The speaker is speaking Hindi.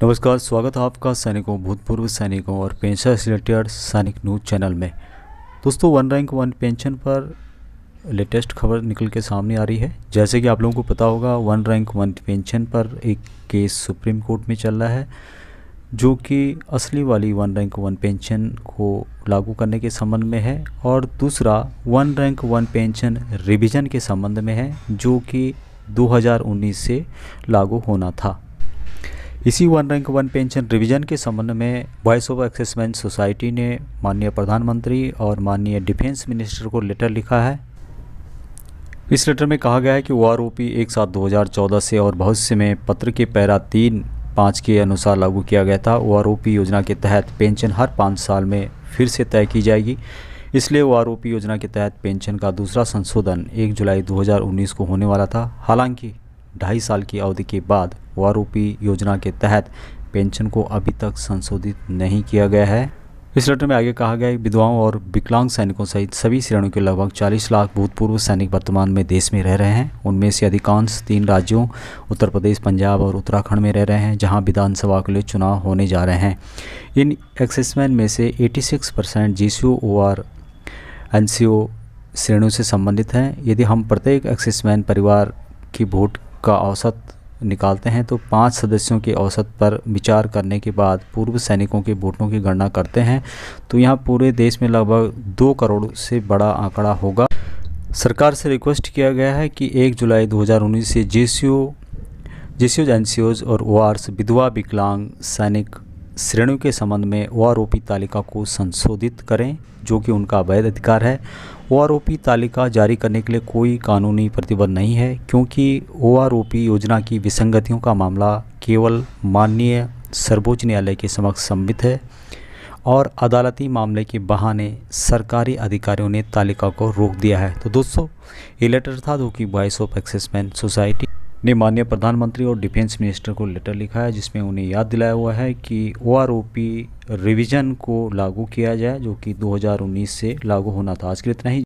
नमस्कार, स्वागत है आपका सैनिकों, भूतपूर्व सैनिकों और पेंशन से रिलेटेड सैनिक न्यूज़ चैनल में। दोस्तों, वन रैंक वन पेंशन पर लेटेस्ट खबर निकल के सामने आ रही है। जैसे कि आप लोगों को पता होगा, वन रैंक वन पेंशन पर एक केस सुप्रीम कोर्ट में चल रहा है, जो कि असली वाली वन रैंक वन पेंशन को लागू करने के संबंध में है, और दूसरा one rank one pension revision के संबंध में है, जो कि 2019 से लागू होना था। इसी one rank one pension revision के संबंध में वॉइस ऑफ एक्सेसमैन सोसाइटी ने माननीय प्रधानमंत्री और माननीय डिफेंस मिनिस्टर को लेटर लिखा है। इस लेटर में कहा गया है कि OROP 1/7/2014 से और भविष्य में पत्र के पैरा 3-5 के अनुसार लागू किया गया था। OROP योजना के तहत पेंशन हर 5 साल में फिर से तय की जाएगी। इसलिए OROP योजना के तहत पेंशन का दूसरा संशोधन 1 जुलाई 2019 को होने वाला था। हालांकि 2.5 साल की अवधि के बाद OROP योजना के तहत पेंशन को अभी तक संशोधित नहीं किया गया है। इस लेटर में आगे कहा गया है, विधवाओं और विकलांग सैनिकों सहित सभी श्रेणियों के लगभग 40 लाख भूतपूर्व सैनिक वर्तमान में देश में रह रहे हैं। उनमें से अधिकांश 3 राज्यों उत्तर प्रदेश, पंजाब और उत्तराखंड में रह रहे हैं, जहां विधानसभा के लिए चुनाव होने जा रहे हैं। इन एक्सेसमैन में से 86% GCO और NCO श्रेणियों से संबंधित हैं। यदि हम प्रत्येक एक्सेसमैन परिवार की वोट का औसत निकालते हैं तो 5 सदस्यों के औसत पर विचार करने के बाद पूर्व सैनिकों के वोटों की गणना करते हैं तो यहाँ पूरे देश में लगभग 2 करोड़ से बड़ा आंकड़ा होगा। सरकार से रिक्वेस्ट किया गया है कि 1 जुलाई 2019 से GCOs, NCOs और ORs विधवा विकलांग सैनिक श्रेणियों के संबंध में OROP तालिका को संशोधित करें, जो कि उनका वैध अधिकार है। OROP तालिका जारी करने के लिए कोई कानूनी प्रतिबंध नहीं है, क्योंकि OROP योजना की विसंगतियों का मामला केवल माननीय सर्वोच्च न्यायालय के समक्ष सम्मिलित है और अदालती मामले के बहाने सरकारी अधिकारियों ने तालिका को रोक दिया है। तो दोस्तों, ये लेटर था जो कि वॉइस ऑफ एक्सेसमैन सोसाइटी ने माननीय प्रधानमंत्री और डिफेंस मिनिस्टर को लेटर लिखा है, जिसमें उन्हें याद दिलाया हुआ है कि OROP रिवीजन को लागू किया जाए, जो कि 2019 से लागू होना था। आज के लिए इतना ही।